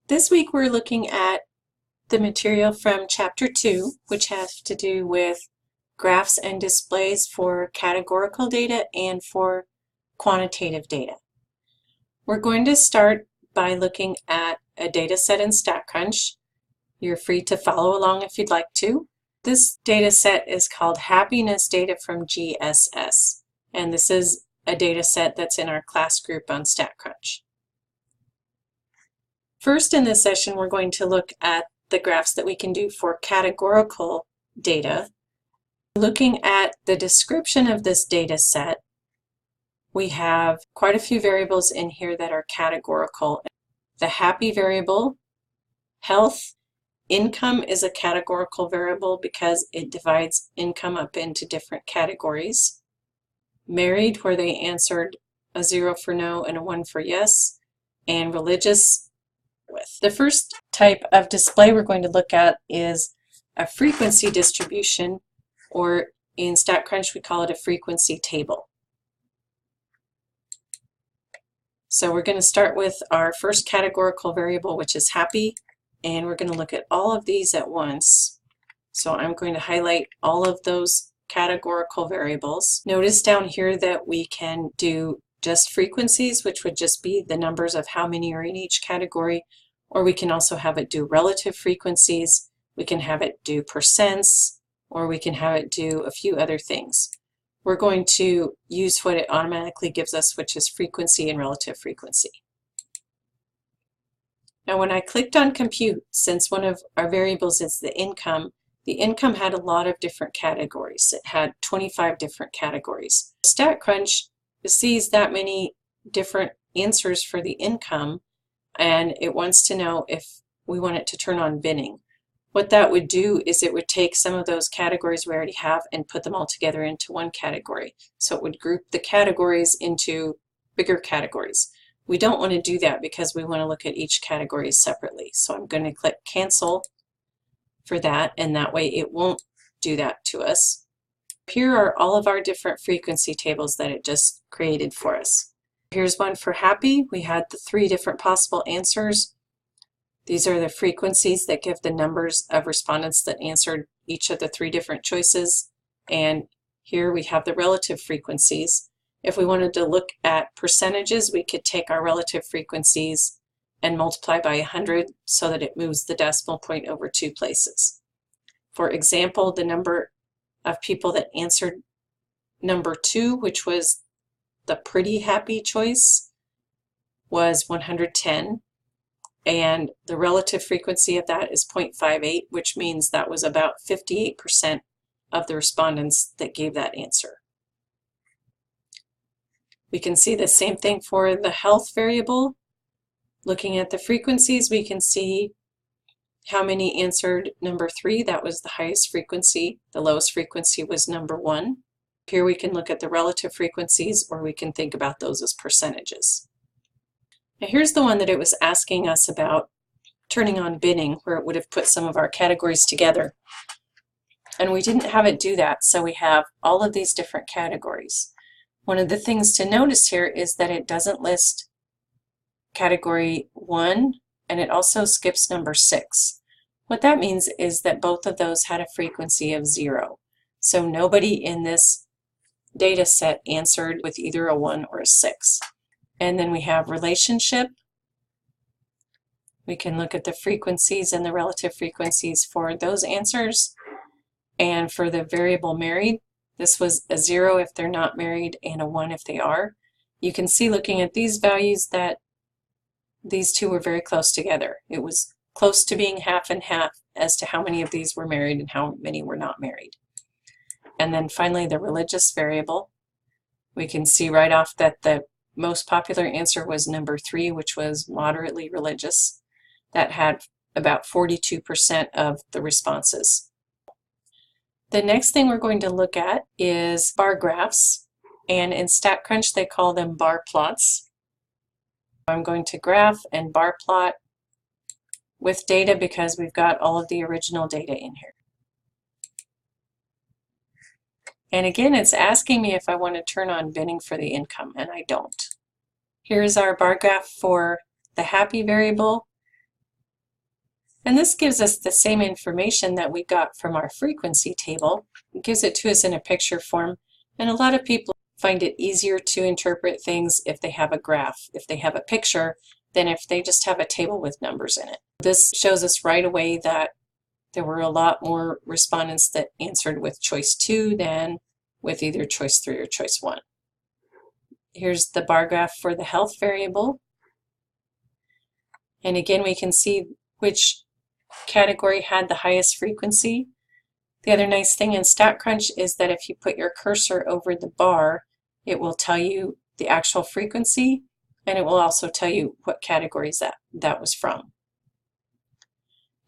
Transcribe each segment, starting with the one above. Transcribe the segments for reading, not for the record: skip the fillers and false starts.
This week we're looking at the material from Chapter 2, which has to do with graphs and displays for categorical data and for quantitative data. We're going to start by looking at a data set in StatCrunch. You're free to follow along if you'd like to. This data set is called Happiness Data from GSS, and this is a data set that's in our class group on StatCrunch. First in this session, we're going to look at the graphs that we can do for categorical data. Looking at the description of this data set, we have quite a few variables in here that are categorical. The happy variable, health, income is a categorical variable because it divides income up into different categories. Married, where they answered a 0 for no and a 1 for yes, and religious. The first type of display we're going to look at is a frequency distribution, or in StatCrunch we call it a frequency table. So we're going to start with our first categorical variable, which is happy, and we're going to look at all of these at once. So I'm going to highlight all of those categorical variables. Notice down here that we can do just frequencies, which would just be the numbers of how many are in each category, or we can also have it do relative frequencies, we can have it do percents, or we can have it do a few other things. We're going to use what it automatically gives us, which is frequency and relative frequency. Now when I clicked on compute, since one of our variables is the income had a lot of different categories. It had 25 different categories. StatCrunch sees that many different answers for the income, and it wants to know if we want it to turn on binning. What that would do is it would take some of those categories we already have and put them all together into one category. So it would group the categories into bigger categories. We don't want to do that because we want to look at each category separately. So I'm going to click cancel for that, and that way it won't do that to us. Here are all of our different frequency tables that it just created for us. Here's one for happy. We had the 3 different possible answers. These are the frequencies that give the numbers of respondents that answered each of the 3 different choices. And here we have the relative frequencies. If we wanted to look at percentages, we could take our relative frequencies and multiply by 100 so that it moves the decimal point over 2 places. For example, the number of people that answered number 2, which was the pretty happy choice, was 110, and the relative frequency of that is 0.58, which means that was about 58% of the respondents that gave that answer. We can see the same thing for the health variable. Looking at the frequencies, we can see how many answered number 3. That was the highest frequency. The lowest frequency was number 1. Here we can look at the relative frequencies, or we can think about those as percentages. Now here's the one that it was asking us about turning on binning, where it would have put some of our categories together. And we didn't have it do that, so we have all of these different categories. One of the things to notice here is that it doesn't list category 1, and it also skips number 6. What that means is that both of those had a frequency of 0. So nobody in this data set answered with either a 1 or a 6. And then we have relationship. We can look at the frequencies and the relative frequencies for those answers. And for the variable married, this was a 0 if they're not married and a 1 if they are. You can see looking at these values that these two were very close together. It was close to being half and half as to how many of these were married and how many were not married. And then finally the religious variable. We can see right off that the most popular answer was number 3, which was moderately religious. That had about 42% of the responses. The next thing we're going to look at is bar graphs, and in StatCrunch they call them bar plots. I'm going to graph and bar plot with data because we've got all of the original data in here. And again, it's asking me if I want to turn on binning for the income, and I don't. Here's our bar graph for the happy variable. And this gives us the same information that we got from our frequency table. It gives it to us in a picture form, and a lot of people find it easier to interpret things if they have a graph, if they have a picture, than if they just have a table with numbers in it. This shows us right away that there were a lot more respondents that answered with choice 2 than with either choice 3 or choice 1. Here's the bar graph for the health variable. And again, we can see which category had the highest frequency. The other nice thing in StatCrunch is that if you put your cursor over the bar, it will tell you the actual frequency, and it will also tell you what categories that was from.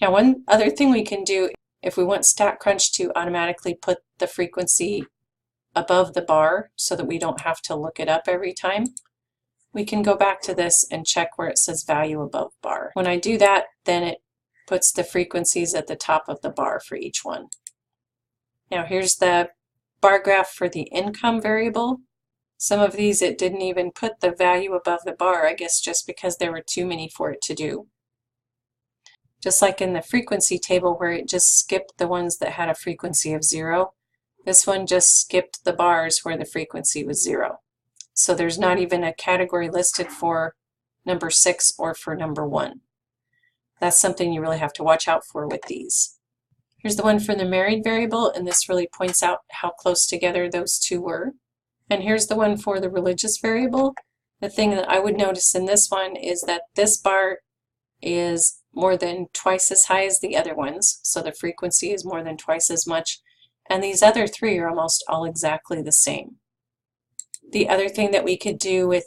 Now, one other thing we can do, if we want StatCrunch to automatically put the frequency above the bar so that we don't have to look it up every time, we can go back to this and check where it says value above bar. When I do that, then it puts the frequencies at the top of the bar for each one. Now here's the bar graph for the income variable. Some of these it didn't even put the value above the bar, I guess just because there were too many for it to do. Just like in the frequency table where it just skipped the ones that had a frequency of 0, this one just skipped the bars where the frequency was 0. So there's not even a category listed for number 6 or for number 1. That's something you really have to watch out for with these. Here's the one for the married variable, and this really points out how close together those two were. And here's the one for the religious variable. The thing that I would notice in this one is that this bar is more than twice as high as the other ones, so the frequency is more than twice as much, and these other three are almost all exactly the same. The other thing that we could do with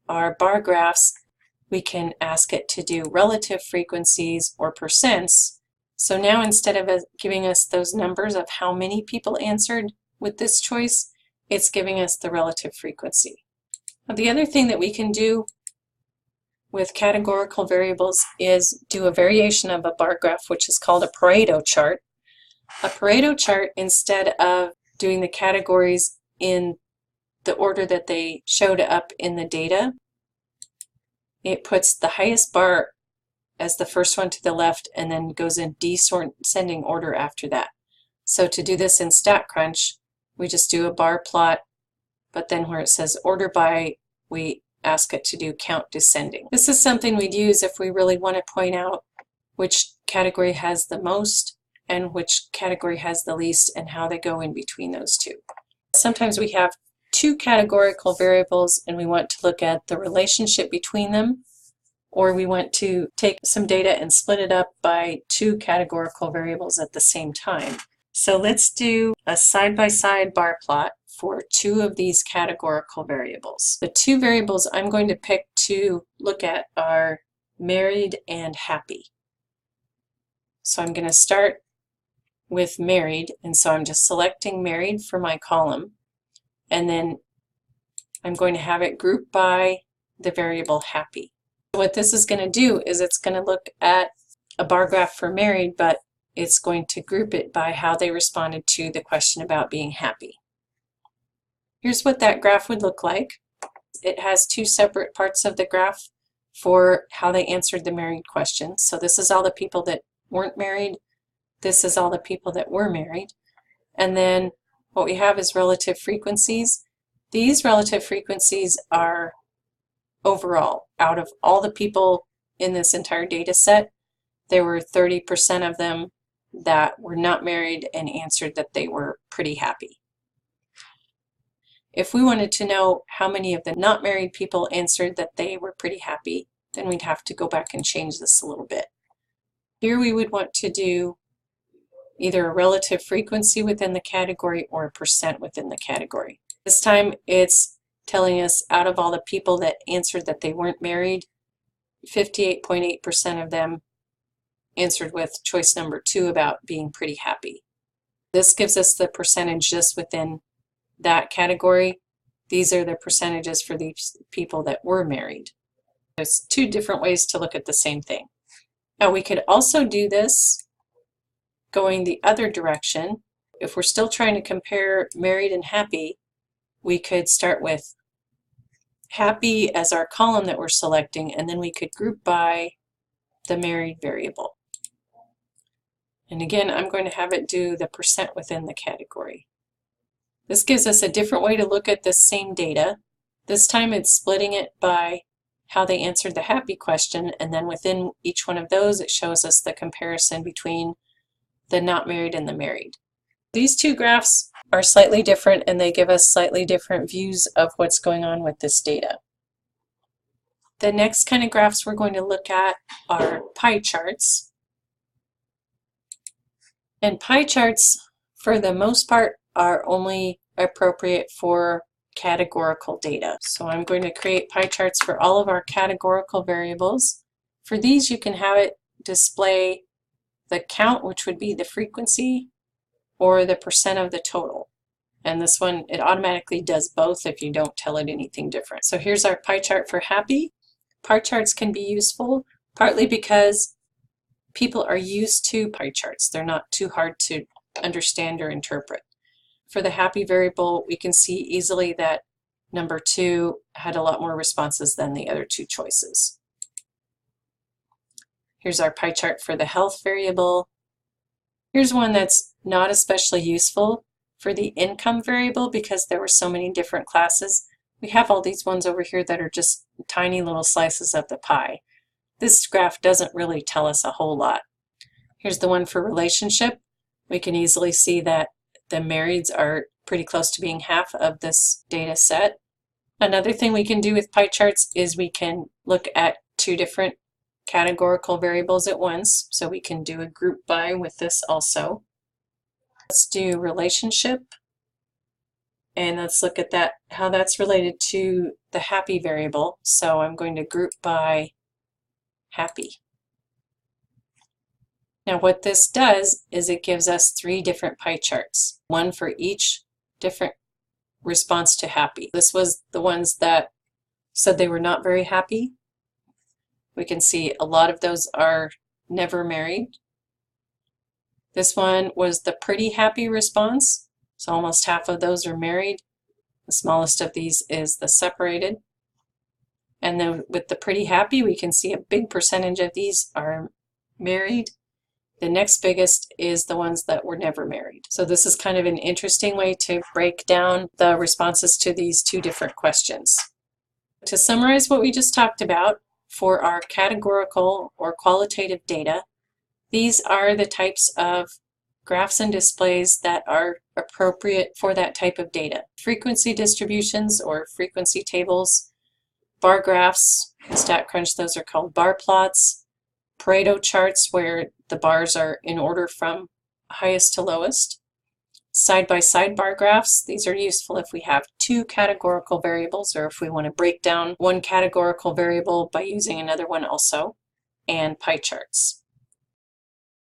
our bar graphs, we can ask it to do relative frequencies or percents. So now instead of giving us those numbers of how many people answered with this choice, it's giving us the relative frequency. Now, the other thing that we can do with categorical variables is do a variation of a bar graph, which is called a pareto chart. A pareto chart, instead of doing the categories in the order that they showed up in the data, it puts the highest bar as the first one to the left and then goes in descending order after that. So to do this in StatCrunch, we just do a bar plot, but then where it says order by, we ask it to do count descending. This is something we'd use if we really want to point out which category has the most and which category has the least and how they go in between those two. Sometimes we have two categorical variables and we want to look at the relationship between them, or we want to take some data and split it up by two categorical variables at the same time. So let's do a side-by-side bar plot for two of these categorical variables. The two variables I'm going to pick to look at are married and happy. So I'm going to start with married, and so I'm just selecting married for my column, and then I'm going to have it group by the variable happy. What this is going to do is it's going to look at a bar graph for married, but it's going to group it by how they responded to the question about being happy. Here's what that graph would look like. It has two separate parts of the graph for how they answered the married question. So this is all the people that weren't married. This is all the people that were married. And then what we have is relative frequencies. These relative frequencies are overall. Out of all the people in this entire data set, there were 30% of them that were not married and answered that they were pretty happy. If we wanted to know how many of the not married people answered that they were pretty happy, then we'd have to go back and change this a little bit. Here we would want to do either a relative frequency within the category or a percent within the category. This time it's telling us out of all the people that answered that they weren't married, 58.8% of them answered with choice number 2 about being pretty happy. This gives us the percentage just within that category. These are the percentages for these people that were married. There's two different ways to look at the same thing. Now we could also do this going the other direction. If we're still trying to compare married and happy, we could start with happy as our column that we're selecting, and then we could group by the married variable. And again, I'm going to have it do the percent within the category. This gives us a different way to look at the same data. This time it's splitting it by how they answered the happy question, and then within each one of those it shows us the comparison between the not married and the married. These two graphs are slightly different and they give us slightly different views of what's going on with this data. The next kind of graphs we're going to look at are pie charts. And pie charts, for the most part, are only appropriate for categorical data. So I'm going to create pie charts for all of our categorical variables. For these, you can have it display the count, which would be the frequency, or the percent of the total. And this one, it automatically does both if you don't tell it anything different. So here's our pie chart for happy. Pie charts can be useful, partly because people are used to pie charts. They're not too hard to understand or interpret. For the happy variable, we can see easily that number 2 had a lot more responses than the other two choices. Here's our pie chart for the health variable. Here's one that's not especially useful for the income variable because there were so many different classes. We have all these ones over here that are just tiny little slices of the pie. This graph doesn't really tell us a whole lot. Here's the one for relationship. We can easily see that the marrieds are pretty close to being half of this data set. Another thing we can do with pie charts is we can look at two different categorical variables at once. So we can do a group by with this also. Let's do relationship. And let's look at that, how that's related to the happy variable. So I'm going to group by happy. Now what this does is it gives us 3 different pie charts, one for each different response to happy. This was the ones that said they were not very happy. We can see a lot of those are never married. This one was the pretty happy response. So almost half of those are married. The smallest of these is the separated. And then with the pretty happy, we can see a big percentage of these are married. The next biggest is the ones that were never married. So this is kind of an interesting way to break down the responses to these two different questions. To summarize what we just talked about, for our categorical or qualitative data, these are the types of graphs and displays that are appropriate for that type of data. Frequency distributions or frequency tables, bar graphs, in StatCrunch those are called bar plots, pareto charts where the bars are in order from highest to lowest, side-by-side bar graphs. These are useful if we have 2 categorical variables or if we want to break down one categorical variable by using another one also, and pie charts.